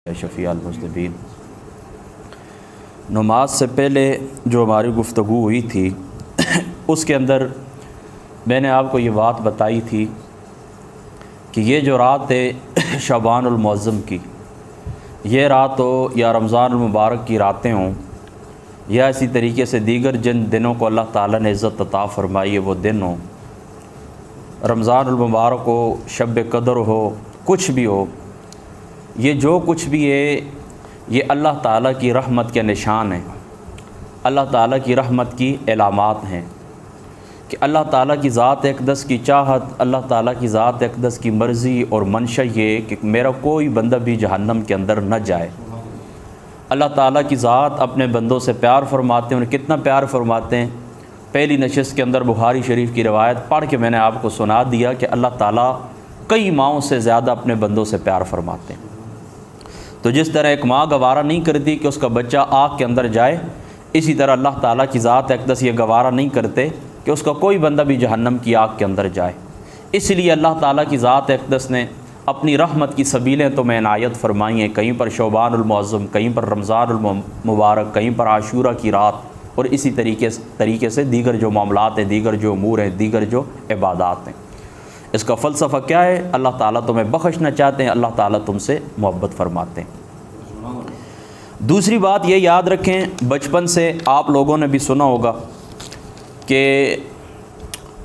شفیع المذنبین۔ نماز سے پہلے جو ہماری گفتگو ہوئی تھی اس کے اندر میں نے آپ کو یہ بات بتائی تھی کہ یہ جو رات ہے شعبان المعظم کی، یہ رات ہو یا رمضان المبارک کی راتیں ہوں یا اسی طریقے سے دیگر جن دنوں کو اللہ تعالیٰ نے عزت عطا فرمائی ہے وہ دن ہوں، رمضان المبارک ہو، شب قدر ہو، کچھ بھی ہو، یہ جو کچھ بھی ہے یہ اللہ تعالیٰ کی رحمت کے نشان ہیں، اللہ تعالیٰ کی رحمت کی علامات ہیں کہ اللہ تعالیٰ کی ذات اقدس کی چاہت، اللہ تعالیٰ کی ذات اقدس کی مرضی اور منشا یہ کہ میرا کوئی بندہ بھی جہنم کے اندر نہ جائے۔ اللہ تعالیٰ کی ذات اپنے بندوں سے پیار فرماتے ہیں، انہیں کتنا پیار فرماتے ہیں۔ پہلی نشست کے اندر بخاری شریف کی روایت پڑھ کے میں نے آپ کو سنا دیا کہ اللہ تعالیٰ کئی ماؤں سے زیادہ اپنے بندوں سے پیار فرماتے ہیں۔ تو جس طرح ایک ماں گوارہ نہیں کرتی کہ اس کا بچہ آگ کے اندر جائے، اسی طرح اللہ تعالیٰ کی ذات اقدس یہ گوارہ نہیں کرتے کہ اس کا کوئی بندہ بھی جہنم کی آگ کے اندر جائے۔ اس لیے اللہ تعالیٰ کی ذات اقدس نے اپنی رحمت کی سبیلیں تو میں عنایت فرمائی ہیں، کہیں پر شعبان المعظم، کہیں پر رمضان المبارک، کہیں پر عاشورہ کی رات، اور اسی طریقے سے دیگر جو معاملات ہیں، دیگر جو امور ہیں، دیگر جو عبادات ہیں۔ اس کا فلسفہ کیا ہے؟ اللہ تعالیٰ تمہیں بخشنا چاہتے ہیں، اللہ تعالیٰ تم سے محبت فرماتے ہیں۔ دوسری بات یہ یاد رکھیں، بچپن سے آپ لوگوں نے بھی سنا ہوگا کہ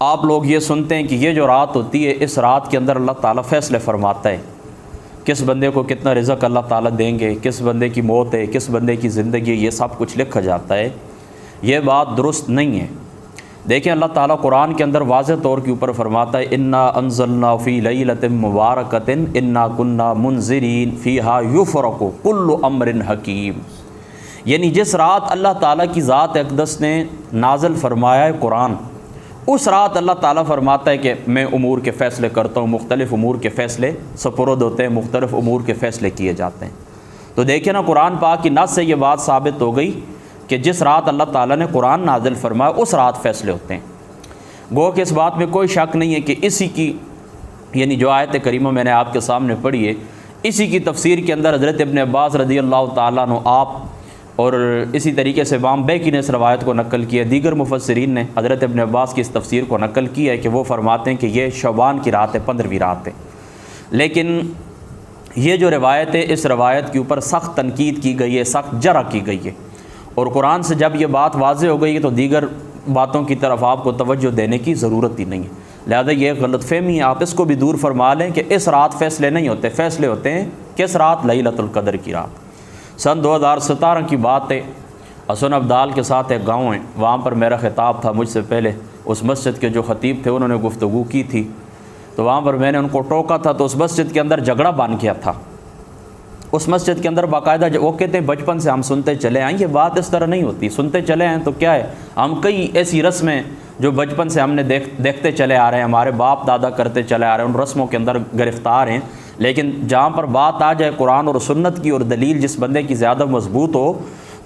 آپ لوگ یہ سنتے ہیں کہ یہ جو رات ہوتی ہے اس رات کے اندر اللہ تعالیٰ فیصلے فرماتا ہے، کس بندے کو کتنا رزق اللہ تعالیٰ دیں گے، کس بندے کی موت ہے، کس بندے کی زندگی، یہ سب کچھ لکھا جاتا ہے۔ یہ بات درست نہیں ہے۔ دیکھیں اللہ تعالیٰ قرآن کے اندر واضح طور کے اوپر فرماتا ہے انا انزلنا فی لیلۃ مبارکۃ انا کنا منذرین فیہا یفرق کل امر حکیم، یعنی جس رات اللہ تعالیٰ کی ذات اقدس نے نازل فرمایا ہے قرآن، اس رات اللہ تعالیٰ فرماتا ہے کہ میں امور کے فیصلے کرتا ہوں، مختلف امور کے فیصلے سپرد ہوتے ہیں، مختلف امور کے فیصلے کیے جاتے ہیں۔ تو دیکھیں نا قرآن پاک کی نص سے یہ بات ثابت ہو گئی کہ جس رات اللہ تعالیٰ نے قرآن نازل فرمایا اس رات فیصلے ہوتے ہیں۔ گو کہ اس بات میں کوئی شک نہیں ہے کہ اسی کی یعنی جو آیت کریمہ میں نے آپ کے سامنے پڑھی ہے، اسی کی تفسیر کے اندر حضرت ابن عباس رضی اللہ تعالیٰ عنہ آپ اور اسی طریقے سے امام بیہقی نے اس روایت کو نقل کیا، دیگر مفسرین نے حضرت ابن عباس کی اس تفسیر کو نقل کیا ہے کہ وہ فرماتے ہیں کہ یہ شعبان کی رات ہے، 15ویں رات ہے۔ لیکن یہ جو روایت ہے اس روایت کے اوپر سخت تنقید کی گئی ہے، سخت جرح کی گئی ہے، اور قرآن سے جب یہ بات واضح ہو گئی ہے تو دیگر باتوں کی طرف آپ کو توجہ دینے کی ضرورت ہی نہیں ہے۔ لہذا یہ غلط فہمی ہے، آپ اس کو بھی دور فرما لیں کہ اس رات فیصلے نہیں ہوتے، فیصلے ہوتے ہیں کس رات؟ لیلۃ القدر کی رات۔ سن 2017 کی بات ہے، حسن ابدال کے ساتھ ایک گاؤں ہے، وہاں پر میرا خطاب تھا، مجھ سے پہلے اس مسجد کے جو خطیب تھے انہوں نے گفتگو کی تھی، تو وہاں پر میں نے ان کو ٹوکا تھا، تو اس مسجد کے اندر جھگڑا بن گیا تھا۔ اس مسجد کے اندر باقاعدہ وہ کہتے ہیں بچپن سے ہم سنتے چلے آئیں، یہ بات اس طرح نہیں ہوتی، سنتے چلے آئیں تو کیا ہے، ہم کئی ایسی رسمیں جو بچپن سے ہم نے دیکھتے چلے آ رہے ہیں، ہمارے باپ دادا کرتے چلے آ رہے ہیں، ان رسموں کے اندر گرفتار ہیں، لیکن جہاں پر بات آ جائے قرآن اور سنت کی اور دلیل جس بندے کی زیادہ مضبوط ہو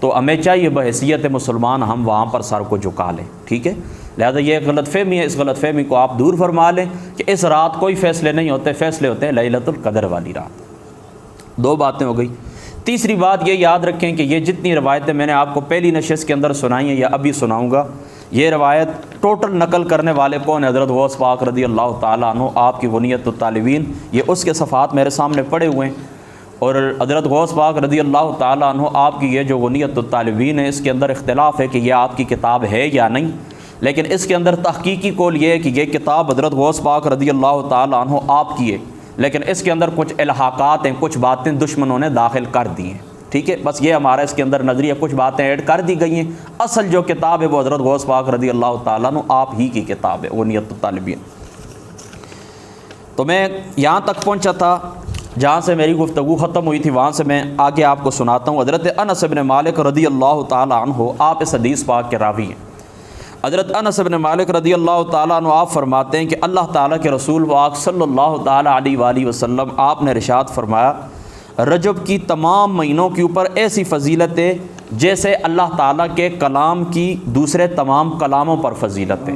تو ہمیں چاہیے بحیثیت مسلمان ہم وہاں پر سر کو جھکا لیں، ٹھیک ہے۔ لہذا یہ غلط فہمی ہے، اس غلط فہمی کو آپ دور فرما لیں کہ اس رات کوئی فیصلے نہیں ہوتے، فیصلے ہوتے ہیں لیلۃ القدر والی رات۔ دو باتیں ہو گئی۔ تیسری بات یہ یاد رکھیں کہ یہ جتنی روایتیں میں نے آپ کو پہلی نشست کے اندر سنائی ہیں یا ابھی سناؤں گا، یہ روایت ٹوٹل نقل کرنے والے کون ہیں؟ حضرت غوث پاک رضی اللہ تعالیٰ عنہ، آپ کی غنیت الطالبین، یہ اس کے صفحات میرے سامنے پڑے ہوئے ہیں، اور حضرت غوث پاک رضی اللہ تعالیٰ عنہ آپ کی یہ جو غنیت الطالبین ہے اس کے اندر اختلاف ہے کہ یہ آپ کی کتاب ہے یا نہیں، لیکن اس کے اندر تحقیقی قول یہ ہے کہ یہ کتاب حضرت غوث پاک رضی اللہ تعالیٰ عنہ آپ کی ہے، لیکن اس کے اندر کچھ الحاقات ہیں، کچھ باتیں دشمنوں نے داخل کر دی ہیں، ٹھیک ہے۔ بس یہ ہمارا اس کے اندر نظریہ، کچھ باتیں ایڈ کر دی گئی ہیں، اصل جو کتاب ہے وہ حضرت غوث پاک رضی اللہ تعالیٰ عنہ آپ ہی کی کتاب ہے، غنیت الطالبین۔ تو میں یہاں تک پہنچا تھا جہاں سے میری گفتگو ختم ہوئی تھی، وہاں سے میں آگے آپ کو سناتا ہوں۔ حضرت انس بن مالک رضی اللہ تعالیٰ عنہ آپ اس حدیث پاک کے راوی ہیں۔ حضرت انس بن مالک رضی اللہ تعالیٰ عنہ آپ فرماتے ہیں کہ اللہ تعالیٰ کے رسول پاک صلی اللہ تعالیٰ علیہ وآلہ وسلم آپ نے ارشاد فرمایا، رجب کی تمام مہینوں کے اوپر ایسی فضیلت ہے جیسے اللہ تعالیٰ کے کلام کی دوسرے تمام کلاموں پر فضیلت ہے۔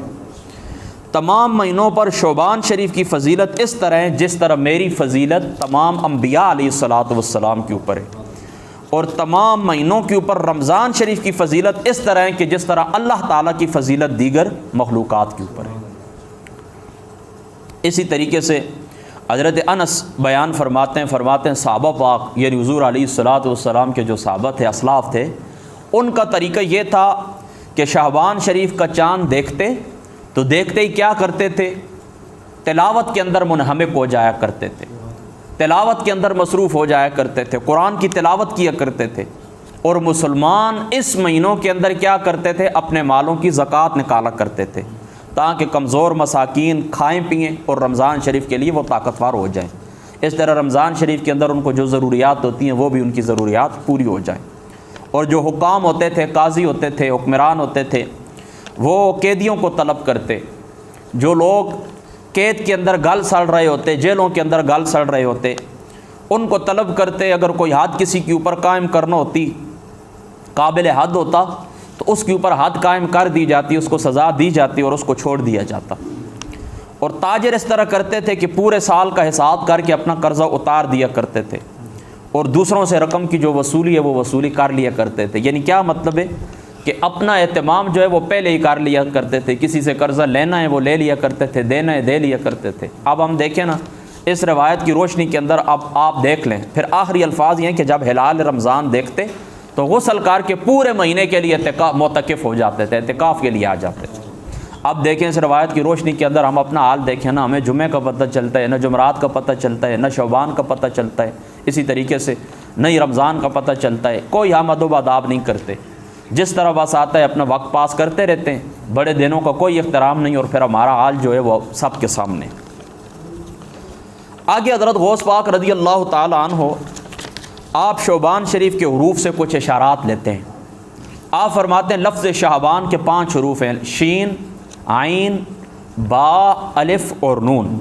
تمام مہینوں پر شعبان شریف کی فضیلت اس طرح ہے جس طرح میری فضیلت تمام انبیاء علیہ الصلاۃ والسلام کے اوپر ہے، اور تمام مہینوں کے اوپر رمضان شریف کی فضیلت اس طرح ہے کہ جس طرح اللہ تعالیٰ کی فضیلت دیگر مخلوقات کے اوپر ہے۔ اسی طریقے سے حضرت انس بیان فرماتے ہیں صحابہ پاک یعنی حضور علیہ الصلاۃ والسلام کے جو صحابہ تھے، اسلاف تھے، ان کا طریقہ یہ تھا کہ شعبان شریف کا چاند دیکھتے تو دیکھتے ہی کیا کرتے تھے؟ تلاوت کے اندر منہمک ہو جایا کرتے تھے، تلاوت کے اندر مصروف ہو جایا کرتے تھے، قرآن کی تلاوت کیا کرتے تھے۔ اور مسلمان اس مہینوں کے اندر کیا کرتے تھے؟ اپنے مالوں کی زکوٰۃ نکالا کرتے تھے تاکہ کمزور مساکین کھائیں پئیں اور رمضان شریف کے لیے وہ طاقتور ہو جائیں۔ اس طرح رمضان شریف کے اندر ان کو جو ضروریات ہوتی ہیں وہ بھی ان کی ضروریات پوری ہو جائیں۔ اور جو حکام ہوتے تھے، قاضی ہوتے تھے، حکمران ہوتے تھے، وہ قیدیوں کو طلب کرتے، جو لوگ قید کے اندر گل سڑ رہے ہوتے، جیلوں کے اندر گل سڑ رہے ہوتے، ان کو طلب کرتے۔ اگر کوئی حد کسی کے اوپر قائم کرنا ہوتی، قابل حد ہوتا، تو اس کے اوپر حد قائم کر دی جاتی، اس کو سزا دی جاتی اور اس کو چھوڑ دیا جاتا۔ اور تاجر اس طرح کرتے تھے کہ پورے سال کا حساب کر کے اپنا قرضہ اتار دیا کرتے تھے، اور دوسروں سے رقم کی جو وصولی ہے وہ وصولی کر لیا کرتے تھے۔ یعنی کیا مطلب ہے کہ اپنا اہتمام جو ہے وہ پہلے ہی کر لیا کرتے تھے، کسی سے قرضہ لینا ہے وہ لے لیا کرتے تھے، دینا ہے دے لیا کرتے تھے۔ اب ہم دیکھیں نا اس روایت کی روشنی کے اندر، اب آپ دیکھ لیں، پھر آخری الفاظ یہ ہیں کہ جب ہلال رمضان دیکھتے تو غسل کر کے پورے مہینے کے لیے معتکف ہو جاتے تھے، اعتکاف کے لیے آ جاتے تھے۔ اب دیکھیں اس روایت کی روشنی کے اندر ہم اپنا حال دیکھیں نا، ہمیں جمعہ کا پتہ چلتا ہے، نہ جمعرات کا پتہ چلتا ہے، نہ شعبان کا پتہ چلتا ہے، اسی طریقے سے نہ ہی رمضان کا پتہ چلتا ہے۔ کوئی ہم ادب آداب نہیں کرتے، جس طرح بس آتا ہے اپنا وقت پاس کرتے رہتے ہیں، بڑے دنوں کا کوئی احترام نہیں، اور پھر ہمارا حال جو ہے وہ سب کے سامنے۔ آگے حضرت غوث پاک رضی اللہ تعالیٰ عنہ آپ شعبان شریف کے حروف سے کچھ اشارات لیتے ہیں۔ آپ فرماتے ہیں لفظ شعبان کے 5 حروف ہیں، شین، عین، با، الف اور نون۔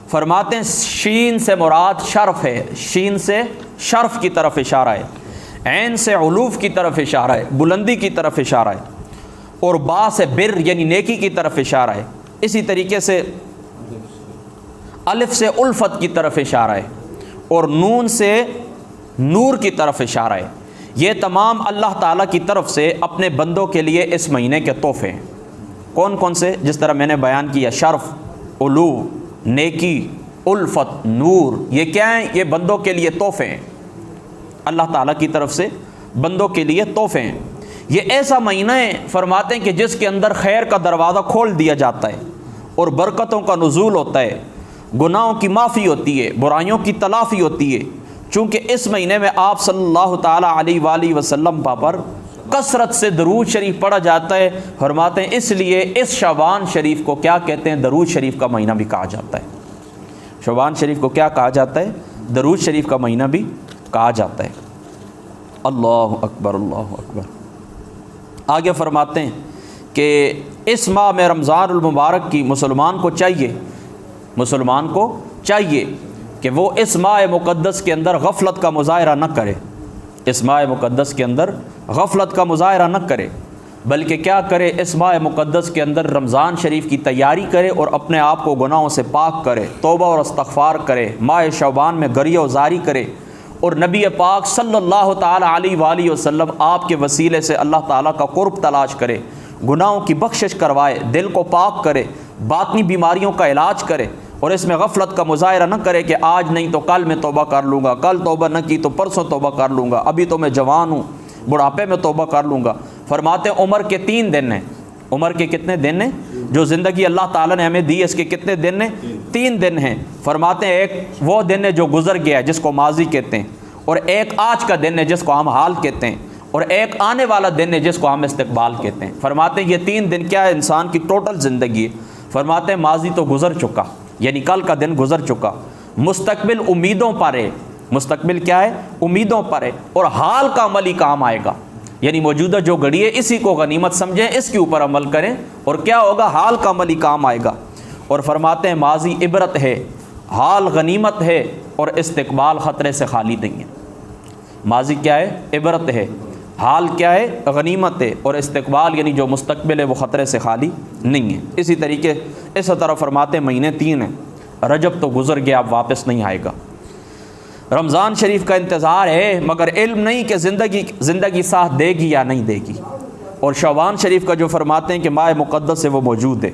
فرماتے ہیں شین سے مراد شرف ہے، شین سے شرف کی طرف اشارہ ہے، عین سے علوف کی طرف اشارہ ہے، بلندی کی طرف اشارہ ہے، اور با سے بر یعنی نیکی کی طرف اشارہ ہے۔ اسی طریقے سے الف سے الفت کی طرف اشارہ ہے، اور نون سے نور کی طرف اشارہ ہے۔ یہ تمام اللہ تعالیٰ کی طرف سے اپنے بندوں کے لیے اس مہینے کے تحفے ہیں۔ کون کون سے؟ جس طرح میں نے بیان کیا، شرف، علو، نیکی، الفت، نور، یہ کیا ہیں؟ یہ بندوں کے لیے تحفے ہیں، اللہ تعالیٰ کی طرف سے بندوں کے لیے تحفے ہیں۔ یہ ایسا مہینہ ہے فرماتے ہیں کہ جس کے اندر خیر کا دروازہ کھول دیا جاتا ہے اور برکتوں کا نزول ہوتا ہے، گناہوں کی معافی ہوتی ہے، برائیوں کی تلافی ہوتی ہے۔ چونکہ اس مہینے میں آپ صلی اللہ تعالیٰ علیہ وآلہ وسلم پر کثرت سے درود شریف پڑھا جاتا ہے، فرماتے ہیں اس لیے اس شعبان شریف کو کیا کہتے ہیں؟ درود شریف کا مہینہ بھی کہا جاتا ہے۔ شعبان شریف کو کیا کہا جاتا ہے؟ درود شریف کا مہینہ بھی کہا جاتا ہے۔ اللہ اکبر، اللہ اکبر۔ آگے فرماتے ہیں کہ اس ماہ میں رمضان المبارک کی مسلمان کو چاہیے کہ وہ اس ماہ مقدس کے اندر غفلت کا مظاہرہ نہ کرے، اس ماہ مقدس کے اندر غفلت کا مظاہرہ نہ کرے، بلکہ کیا کرے؟ اس ماہ مقدس کے اندر رمضان شریف کی تیاری کرے اور اپنے آپ کو گناہوں سے پاک کرے، توبہ اور استغفار کرے، ماہ شعبان میں گریہ و زاری کرے، اور نبی پاک صلی اللہ تعالیٰ علیہ وآلہ وسلم آپ کے وسیلے سے اللہ تعالیٰ کا قرب تلاش کرے، گناہوں کی بخشش کروائے، دل کو پاک کرے، باطنی بیماریوں کا علاج کرے، اور اس میں غفلت کا مظاہرہ نہ کرے کہ آج نہیں تو کل میں توبہ کر لوں گا، کل توبہ نہ کی تو پرسوں توبہ کر لوں گا، ابھی تو میں جوان ہوں، بڑھاپے میں توبہ کر لوں گا۔ فرماتے ہیں عمر کے 3 دن ہیں، عمر کے کتنے دن ہیں؟ جو زندگی اللہ تعالیٰ نے ہمیں دی اس کے کتنے دن ہیں؟ 3 دن ہیں۔ فرماتے ہیں ایک وہ دن ہے جو گزر گیا جس کو ماضی کہتے ہیں، اور ایک آج کا دن ہے جس کو ہم حال کہتے ہیں، اور ایک آنے والا دن ہے جس کو ہم استقبال کہتے ہیں۔ فرماتے ہیں یہ 3 دن کیا ہے؟ انسان کی ٹوٹل زندگی ہے۔ فرماتے ہیں ماضی تو گزر چکا، یعنی کل کا دن گزر چکا، مستقبل امیدوں پر ہے، مستقبل کیا ہے؟ امیدوں پر ہے، اور حال کا عملی کام آئے گا، یعنی موجودہ جو گھڑی ہے اسی کو غنیمت سمجھیں، اس کے اوپر عمل کریں، اور کیا ہوگا؟ حال کا عملی کام آئے گا۔ اور فرماتے ہیں ماضی عبرت ہے، حال غنیمت ہے، اور استقبال خطرے سے خالی نہیں ہے۔ ماضی کیا ہے؟ عبرت ہے، حال کیا ہے؟ غنیمت ہے، اور استقبال یعنی جو مستقبل ہے وہ خطرے سے خالی نہیں ہے۔ اسی طریقے اس طرح فرماتے ہیں مہینے 3 ہیں، رجب تو گزر گیا، اب واپس نہیں آئے گا۔ رمضان شریف کا انتظار ہے مگر علم نہیں کہ زندگی ساتھ دے گی یا نہیں دے گی۔ اور شعبان شریف کا جو فرماتے ہیں کہ ماہ مقدس ہے وہ موجود ہے۔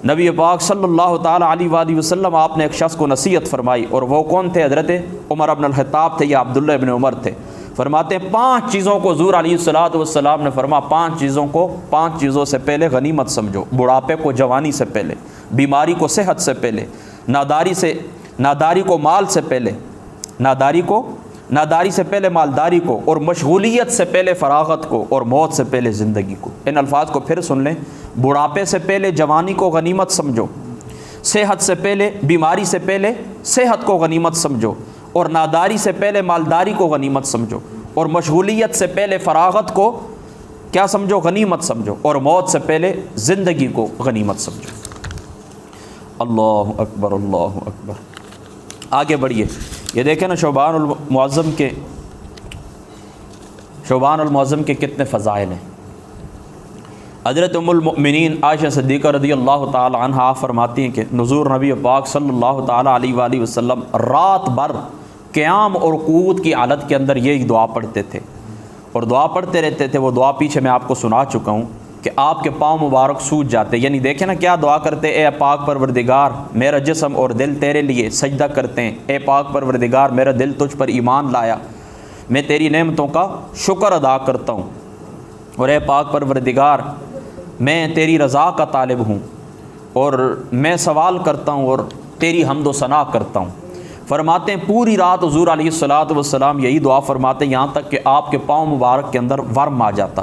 نبی پاک صلی اللہ تعالیٰ علیہ وآلہ وسلم آپ نے ایک شخص کو نصیحت فرمائی، اور وہ کون تھے؟ حضرت عمر بن الخطاب تھے یا عبداللہ ابن عمر تھے۔ فرماتے ہیں 5 چیزوں کو حضور علیہ الصلوۃ والسلام نے فرما 5 چیزوں سے پہلے غنیمت سمجھو، بڑھاپے کو جوانی سے پہلے، بیماری کو صحت سے پہلے، ناداری کو مال سے پہلے، ناداری سے پہلے مالداری کو، اور مشغولیت سے پہلے فراغت کو، اور موت سے پہلے زندگی کو۔ ان الفاظ کو پھر سن لیں، بڑھاپے سے پہلے جوانی کو غنیمت سمجھو، صحت سے پہلے بیماری سے پہلے صحت کو غنیمت سمجھو، اور ناداری سے پہلے مالداری کو غنیمت سمجھو، اور مشغولیت سے پہلے فراغت کو کیا سمجھو؟ غنیمت سمجھو، اور موت سے پہلے زندگی کو غنیمت سمجھو۔ اللہ اکبر، اللہ اکبر۔ آگے بڑھیے، یہ دیکھیں نا شعبان المعظم کے کتنے فضائل ہیں۔ حضرت ام المؤمنین عائشہ صدیقہ رضی اللہ تعالی عنہا فرماتی ہیں کہ حضور نبی پاک صلی اللہ تعالی علیہ وآلہ وسلم رات بھر قیام اور قعود کی حالت کے اندر یہی دعا پڑھتے تھے، اور دعا پڑھتے رہتے تھے۔ وہ دعا پیچھے میں آپ کو سنا چکا ہوں کہ آپ کے پاؤں مبارک سوج جاتے، یعنی دیکھیں نا کیا دعا کرتے، اے پاک پروردگار میرا جسم اور دل تیرے لیے سجدہ کرتے ہیں، اے پاک پروردگار میرا دل تجھ پر ایمان لایا، میں تیری نعمتوں کا شکر ادا کرتا ہوں، اور اے پاک پروردگار میں تیری رضا کا طالب ہوں، اور میں سوال کرتا ہوں اور تیری حمد و ثنا کرتا ہوں۔ فرماتے ہیں پوری رات حضور علیہ الصلوۃ والسلام یہی دعا فرماتے ہیں، یہاں تک کہ آپ کے پاؤں مبارک کے اندر ورم آ جاتا۔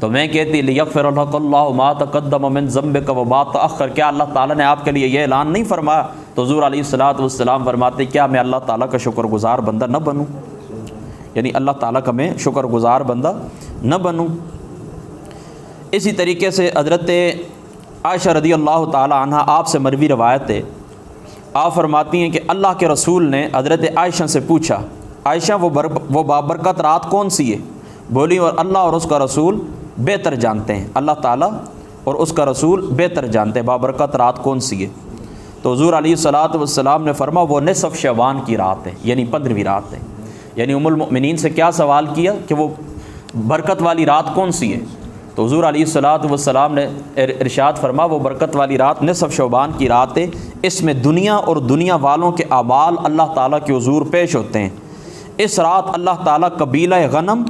تو میں کہتی لیغفر لک اللہ ما تقدم من ذنبک وما تأخر، کیا اللہ تعالیٰ نے آپ کے لیے یہ اعلان نہیں فرمایا؟ تو حضور علیہ الصلوۃ والسلام فرماتے کیا میں اللہ تعالیٰ کا شکر گزار بندہ نہ بنوں؟ یعنی اللہ تعالیٰ کا میں شکر گزار بندہ نہ بنوں۔ اسی طریقے سے حضرت عائشہ رضی اللہ تعالی عنہ آپ سے مروی روایت ہے، آپ فرماتی ہیں کہ اللہ کے رسول نے حضرت عائشہ سے پوچھا، عائشہ وہ بابرکت رات کون سی ہے؟ بولی اور اللہ اور اس کا رسول بہتر جانتے ہیں، اللہ تعالیٰ اور اس کا رسول بہتر جانتے ہیں بابرکت رات کون سی ہے۔ تو حضور علیہ الصلوۃ والسلام نے فرما وہ نصف شعبان کی رات ہے، یعنی 15ویں رات ہے۔ یعنی ام المؤمنین سے کیا سوال کیا کہ وہ برکت والی رات کون سی ہے؟ تو حضور علیہ الصلوۃ والسلام نے ارشاد فرما وہ برکت والی رات نصف شعبان کی رات ہے، اس میں دنیا اور دنیا والوں کے اعمال اللہ تعالیٰ کے حضور پیش ہوتے ہیں۔ اس رات اللہ تعالیٰ قبیلہ غنم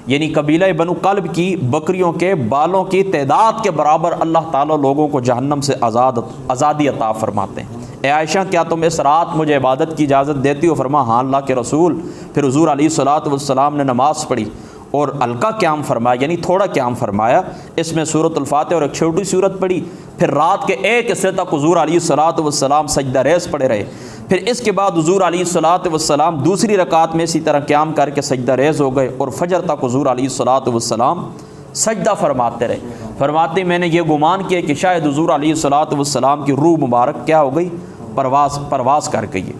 یعنی قبیلہ بنو کلب کی بکریوں کے بالوں کی تعداد کے برابر اللہ تعالیٰ لوگوں کو جہنم سے آزادی عطا فرماتے ہیں۔ اے عائشہ کیا تم اس رات مجھے عبادت کی اجازت دیتی ہو؟ فرما ہاں اللہ کے رسول۔ پھر حضور علیہ الصلوۃ والسلام نے نماز پڑھی اور ہلکا قیام فرمایا، یعنی تھوڑا قیام فرمایا، اس میں سورۃ الفاتحہ اور ایک چھوٹی سورت پڑھی۔ پھر رات کے ایک حصے تک حضور علیہ الصلوۃ والسلام سجدہ ریز پڑے رہے۔ پھر اس کے بعد حضور علیہ الصلوۃ والسلام دوسری رکعت میں اسی طرح قیام کر کے سجدہ ریز ہو گئے، اور فجر تک حضور علیہ الصلوۃ والسلام سجدہ فرماتے رہے۔ فرماتے میں نے یہ گمان کیا کہ شاید حضور علیہ الصلوۃ والسلام کی روح مبارک کیا ہو گئی؟ پرواز کر گئی ہے۔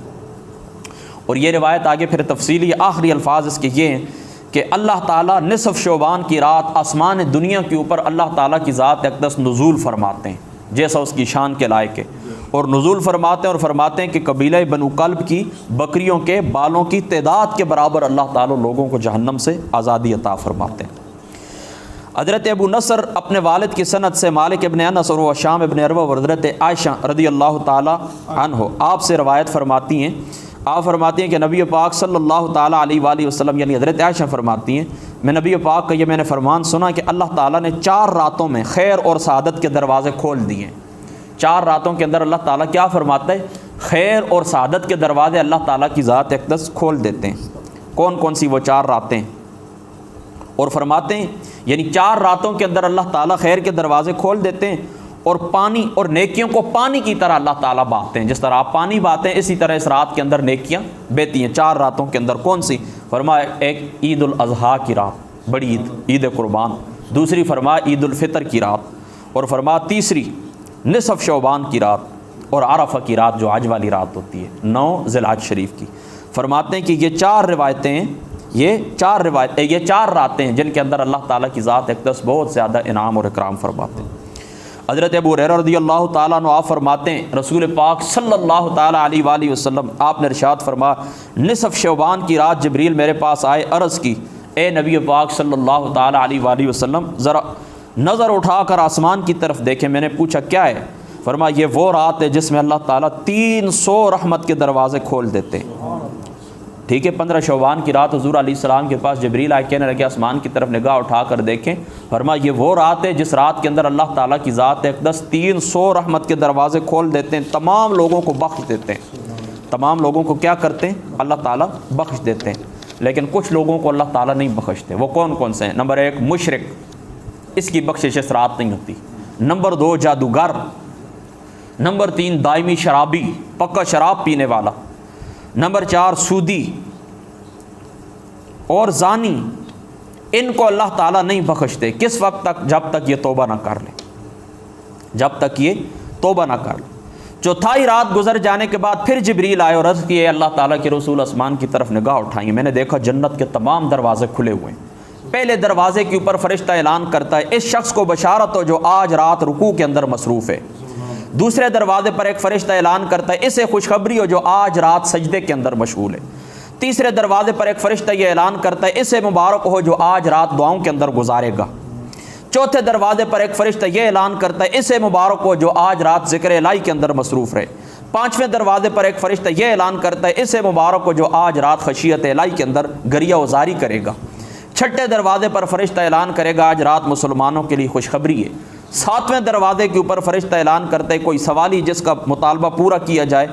اور یہ روایت آگے پھر تفصیلی آخری الفاظ اس کے یہ ہیں کہ اللہ تعالیٰ نصف شعبان کی رات آسمان دنیا کے اوپر اللہ تعالیٰ کی ذات اقدس نزول فرماتے ہیں جیسا اس کی شان کے لائق ہے، اور نزول فرماتے ہیں اور فرماتے ہیں کہ قبیلہ بنو کلب کی بکریوں کے بالوں کی تعداد کے برابر اللہ تعالیٰ لوگوں کو جہنم سے آزادی عطا فرماتے ہیں۔ حضرت ابو نصر اپنے والد کی سند سے مالک ابن انس اور ہشام ابن عروہ اور حضرت عائشہ رضی اللہ تعالی عنہ آپ سے روایت فرماتی ہیں، آپ فرماتی ہیں کہ نبی پاک صلی اللہ تعالی علیہ وآلہ وسلم یعنی حضرت عائشہ فرماتی ہیں میں نبی پاک کا یہ میں نے فرمان سنا کہ اللہ تعالیٰ نے 4 راتوں میں خیر اور سعادت کے دروازے کھول دیے ہیں۔ 4 راتوں کے اندر اللہ تعالیٰ کیا فرماتا ہے؟ خیر اور سعادت کے دروازے اللہ تعالیٰ کی ذات اقدس کھول دیتے ہیں۔ کون کون سی وہ 4 راتیں؟ اور فرماتے ہیں یعنی 4 راتوں کے اندر اللہ تعالیٰ خیر کے دروازے کھول دیتے ہیں، اور پانی اور نیکیوں کو پانی کی طرح اللہ تعالیٰ بہاتے ہیں، جس طرح آپ پانی بہاتے ہیں اسی طرح اس رات کے اندر نیکیاں بہتی ہیں۔ 4 راتوں کے اندر کون سی؟ فرمایا ایک عید الاضحیٰ کی رات، بڑی عید قربان، دوسری فرمایا عید الفطر کی رات، اور فرمایا تیسری نصف شعبان کی رات، اور عرفہ کی رات جو حج والی رات ہوتی ہے 9 ذی الحج شریف کی۔ فرماتے ہیں کہ یہ 4 روایتیں یہ چار راتیں ہیں جن کے اندر اللہ تعالیٰ کی ذات اقدس بہت زیادہ انعام اور اکرام فرماتے ہیں۔ حضرت ابو ہریرہ رضی اللہ تعالیٰ عنہ آپ فرماتے ہیں رسول پاک صلی اللہ تعالیٰ علیہ وآلہ وسلم آپ نے ارشاد فرمایا نصف شعبان کی رات جبریل میرے پاس آئے، عرض کی اے نبی پاک صلی اللہ تعالیٰ علیہ وآلہ وسلم ذرا نظر اٹھا کر آسمان کی طرف دیکھیں۔ میں نے پوچھا کیا ہے؟ فرمایا یہ وہ رات ہے جس میں اللہ تعالیٰ 300 رحمت کے دروازے کھول دیتے ہیں۔ ٹھیک ہے، 15 شعبان کی رات حضور علیہ السلام کے پاس جبریل آئے، کہنے لگے آسمان کی طرف نگاہ اٹھا کر دیکھیں۔ فرمایا یہ وہ رات ہے جس رات کے اندر اللہ تعالیٰ کی ذات اقدس 300 رحمت کے دروازے کھول دیتے ہیں، تمام لوگوں کو بخش دیتے ہیں۔ تمام لوگوں کو کیا کرتے ہیں؟ اللہ تعالیٰ بخش دیتے ہیں۔ لیکن کچھ لوگوں کو اللہ تعالیٰ نہیں بخشتے۔ وہ کون کون سے ہیں؟ نمبر 1 مشرک، اس کی بخشش اس رات نہیں ہوتی۔ نمبر 2 جادوگر۔ نمبر 3 دائمی شرابی، پکا شراب پینے والا۔ نمبر 4 سودی اور زانی، ان کو اللہ تعالیٰ نہیں بخشتے۔ کس وقت تک؟ جب تک یہ توبہ نہ کر لے، جب تک یہ توبہ نہ کر لے۔ چوتھائی رات گزر جانے کے بعد پھر جبریل آئے اور عرض کیے اللہ تعالیٰ کے رسول آسمان کی طرف نگاہ اٹھائیں، میں نے دیکھا جنت کے تمام دروازے کھلے ہوئے ہیں۔ پہلے دروازے کے اوپر فرشتہ اعلان کرتا ہے اس شخص کو بشارت ہو جو آج رات رکوع کے اندر مصروف ہے۔ دوسرے دروازے پر ایک فرشتہ اعلان کرتا ہے اسے خوشخبری ہو جو آج رات سجدے کے اندر مشغول ہے۔ تیسرے دروازے پر ایک فرشتہ یہ اعلان کرتا ہے اسے مبارک ہو جو آج رات دعاؤں کے اندر گزارے گا۔ چوتھے دروازے پر ایک فرشتہ یہ اعلان کرتا ہے اسے مبارک ہو جو آج رات ذکر الہی کے اندر مصروف رہے۔ پانچویں دروازے پر ایک فرشتہ یہ اعلان کرتا ہے اسے مبارک ہو جو آج رات خشیت الہی کے اندر گریہ وزاری کرے گا۔ چھٹے دروازے پر فرشتہ اعلان کرے گا آج رات مسلمانوں کے لیے خوشخبری ہے۔ ساتویں دروازے کے اوپر فرشتہ اعلان کرتا ہے کوئی سوالی جس کا مطالبہ پورا کیا جائے،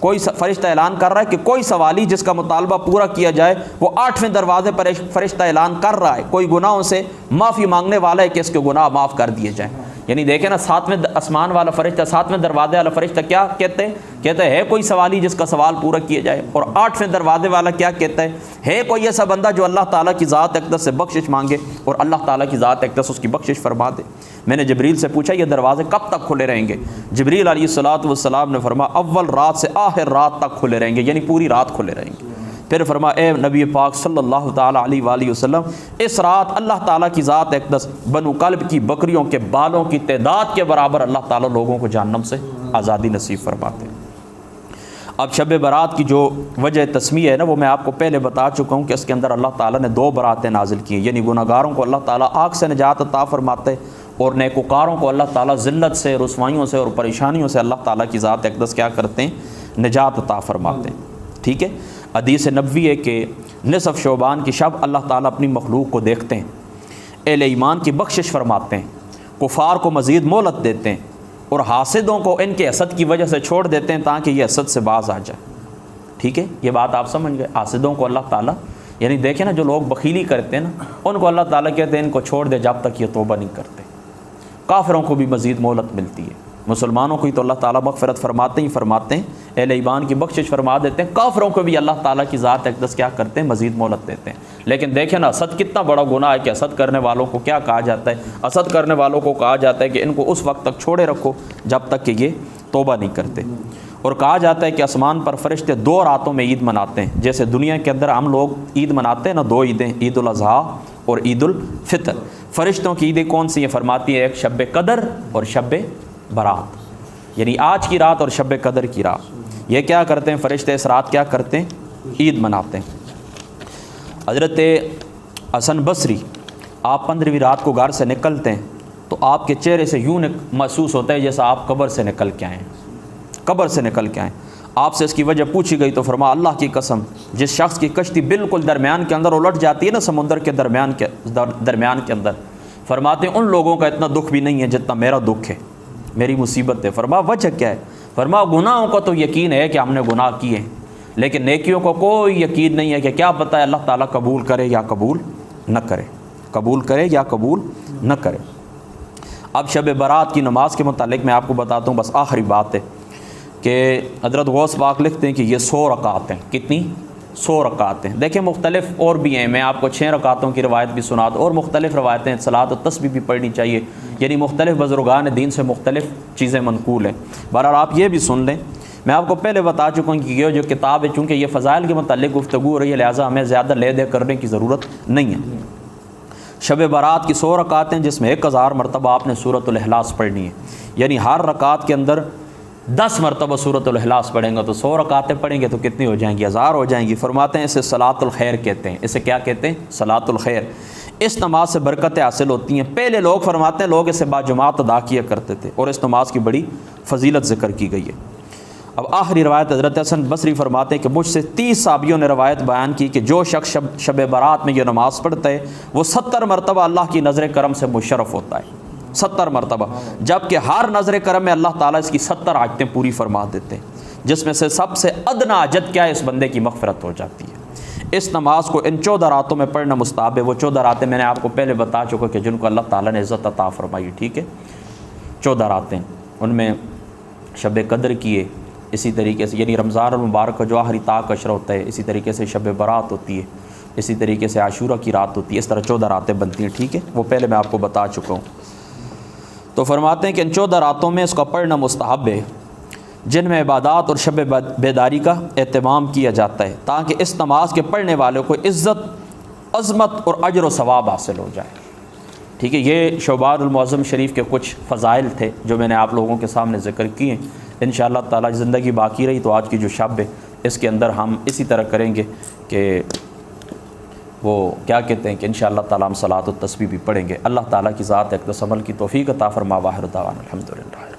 کوئی فرشتہ اعلان کر رہا ہے کہ کوئی سوالی جس کا مطالبہ پورا کیا جائے۔ وہ آٹھویں دروازے پر ایک فرشتہ اعلان کر رہا ہے کوئی گناہوں سے معافی مانگنے والا ہے کہ اس کے گناہ معاف کر دیے جائیں۔ یعنی دیکھیں نا، ساتویں آسمان والا فرشتہ، ساتویں دروازے والا فرشتہ کیا کہتے ہیں؟ کہتے ہیں ہے کوئی سوالی جس کا سوال پورا کیا جائے۔ اور آٹھویں دروازے والا کیا کہتا ہے کوئی ایسا بندہ جو اللہ تعالیٰ کی ذات اقدس سے بخشش مانگے اور اللہ تعالیٰ کی ذات اقدس اس کی بخشش فرما دے۔ میں نے جبریل سے پوچھا یہ دروازے کب تک کھلے رہیں گے؟ جبریل علیہ الصلوۃ والسلام نے فرمایا اول رات سے آخر رات تک کھلے رہیں گے، یعنی پوری رات کھلے رہیں گے۔ پھر فرمایا اے نبی پاک صلی اللہ تعالیٰ علیہ وآلہ وسلم اس رات اللہ تعالیٰ کی ذات اقدس بنو کلب کی بکریوں کے بالوں کی تعداد کے برابر اللہ تعالیٰ لوگوں کو جہنم سے آزادی نصیب فرماتے ہیں۔ اب شب برات کی جو وجہ تسمیہ ہے نا، وہ میں آپ کو پہلے بتا چکا ہوں کہ اس کے اندر اللہ تعالیٰ نے 2 براتیں نازل کی ہیں، یعنی گناہگاروں کو اللہ تعالیٰ آگ سے نجات عطا فرماتے اور نیکوکاروں کو اللہ تعالیٰ ذلت سے، رسوائیوں سے اور پریشانیوں سے اللہ تعالیٰ کی ذات اقدس کیا کرتے ہیں؟ نجات عطا فرماتے ہیں۔ ٹھیک ہے، حدیث نبوی ہے کہ نصف شعبان کی شب اللہ تعالیٰ اپنی مخلوق کو دیکھتے ہیں، اہل ایمان کی بخشش فرماتے ہیں، کفار کو مزید مہلت دیتے ہیں اور حاسدوں کو ان کے حسد کی وجہ سے چھوڑ دیتے ہیں تاکہ یہ حسد سے باز آ جائے۔ ٹھیک ہے، یہ بات آپ سمجھ گئے؟ حاسدوں کو اللہ تعالیٰ، یعنی دیکھیں نا جو لوگ بخیلی کرتے ہیں نا ان کو اللہ تعالیٰ کہتے ہیں ان کو چھوڑ دے جب تک یہ توبہ نہیں کرتے۔ کافروں کو بھی مزید مہلت ملتی ہے، مسلمانوں کو ہی تو اللہ تعالیٰ مغفرت فرماتے ہیں، اہل ایمان کی بخشش فرما دیتے ہیں، کافروں کو بھی اللہ تعالیٰ کی ذات اقدس کیا کرتے ہیں؟ مزید مہلت دیتے ہیں۔ لیکن دیکھیں نا حسد کتنا بڑا گناہ ہے کہ حسد کرنے والوں کو کیا کہا جاتا ہے؟ حسد کرنے والوں کو کہا جاتا ہے کہ ان کو اس وقت تک چھوڑے رکھو جب تک کہ یہ توبہ نہیں کرتے۔ اور کہا جاتا ہے کہ آسمان پر فرشتے 2 راتوں میں عید مناتے ہیں، جیسے دنیا کے اندر ہم لوگ عید مناتے ہیں نا، 2 عیدیں، عید الاضحیٰ اور عید الفطر۔ فرشتوں کی عیدیں کون سی ہیں؟ فرماتی ہے ایک شب قدر اور شب برات، یعنی آج کی رات اور شب قدر کی رات۔ یہ کیا کرتے ہیں فرشتے؟ اس رات کیا کرتے ہیں؟ عید مناتے ہیں۔ حضرت حسن بصری آپ 15ویں رات کو گھر سے نکلتے ہیں تو آپ کے چہرے سے یوں محسوس ہوتا ہے جیسا آپ قبر سے نکل کے آئیں، قبر سے نکل کے آئیں۔ آپ سے اس کی وجہ پوچھی گئی تو فرمایا اللہ کی قسم جس شخص کی کشتی بالکل درمیان کے اندر الٹ جاتی ہے نا، سمندر کے درمیان کے اندر، فرماتے ہیں ان لوگوں کا اتنا دکھ بھی نہیں ہے جتنا میرا دکھ ہے، میری مصیبت ہے۔ فرمایا وجہ کیا ہے؟ فرمایا گناہوں کو تو یقین ہے کہ ہم نے گناہ کیے ہیں، لیکن نیکیوں کو کوئی یقین نہیں ہے کہ کیا پتہ ہے اللہ تعالیٰ قبول کرے یا قبول نہ کرے، قبول کرے یا قبول نہ کرے۔ اب شب برات کی نماز کے متعلق میں آپ کو بتاتا ہوں، بس آخری بات ہے کہ حضرت غوث پاک لکھتے ہیں کہ یہ 100 رکعت ہیں۔ کتنی؟ 100 رکعت ہیں۔ دیکھیں مختلف اور بھی ہیں، میں آپ کو 6 رکعتوں کی روایت بھی سنا دوں، اور مختلف روایتیں صلاۃ و تسبیح بھی پڑھنی چاہیے، یعنی مختلف بزرگان دین سے مختلف چیزیں منقول ہیں۔ بہرحال آپ یہ بھی سن لیں میں آپ کو پہلے بتا چکا ہوں کہ یہ جو کتاب ہے چونکہ یہ فضائل کے متعلق گفتگو ہو رہی ہے لہٰذا ہمیں زیادہ لے دے کرنے کی ضرورت نہیں ہے۔ شب برات کی 100 رکعتیں جس میں 1000 مرتبہ آپ نے سورۃ الاخلاص پڑھنی ہے، یعنی ہر رکعت کے اندر 10 مرتبہ سورۃ الاخلاص پڑھیں گے تو 100 رکعتیں پڑھیں گے تو کتنی ہو جائیں گی؟ 1000 ہو جائیں گی۔ فرماتے ہیں اسے صلاۃ الخیر کہتے ہیں۔ اسے کیا کہتے ہیں؟ صلاۃ الخیر۔ اس نماز سے برکتیں حاصل ہوتی ہیں۔ پہلے لوگ فرماتے ہیں لوگ اسے باجماعت ادا کیا کرتے تھے اور اس نماز کی بڑی فضیلت ذکر کی گئی ہے۔ اب آخری روایت حضرت حسن بصری فرماتے ہیں کہ مجھ سے 30 صحابیوں نے روایت بیان کی کہ جو شخص شب برات میں یہ نماز پڑھتا ہے وہ 70 مرتبہ اللہ کی نظر کرم سے مشرف ہوتا ہے، 70 مرتبہ، جبکہ ہر نظر کرم میں اللہ تعالیٰ اس کی 70 حاجتیں پوری فرما دیتے ہیں، جس میں سے سب سے ادنی حاجت کیا ہے؟ اس بندے کی مغفرت ہو جاتی ہے۔ اس نماز کو ان 14 راتوں میں پڑھنا مستحب ہے۔ وہ 14 راتیں میں نے آپ کو پہلے بتا چکا کہ جن کو اللہ تعالیٰ نے عزت عطا فرمائی، ٹھیک ہے، 14 راتیں، ان میں شب قدر کی ہے، اسی طریقے سے یعنی رمضان المبارک کا جو آخری طاق عشرہ ہوتا ہے، اسی طریقے سے شب برات ہوتی ہے، اسی طریقے سے عاشورہ کی رات ہوتی ہے، اس طرح 14 راتیں بنتی ہیں، ٹھیک ہے، وہ پہلے میں آپ کو بتا چکا ہوں۔ تو فرماتے ہیں کہ ان 14 راتوں میں اس کا پڑھنا مستحب ہے جن میں عبادات اور شب بیداری کا اہتمام کیا جاتا ہے تاکہ اس نماز کے پڑھنے والوں کو عزت، عظمت اور اجر و ثواب حاصل ہو جائے، ٹھیک ہے۔ یہ شعبان المعظم شریف کے کچھ فضائل تھے جو میں نے آپ لوگوں کے سامنے ذکر کیے ہیں۔ انشاءاللہ تعالیٰ زندگی باقی رہی تو آج کی جو شب ہے اس کے اندر ہم اسی طرح کریں گے کہ وہ کیا کہتے ہیں کہ انشاءاللہ تعالیٰ ہم صلاۃ التسبیح بھی پڑھیں گے۔ اللہ تعالیٰ کی ذات اقدس عمل کی توفیق عطا فرما۔ واخر دعوانا الحمدللہ۔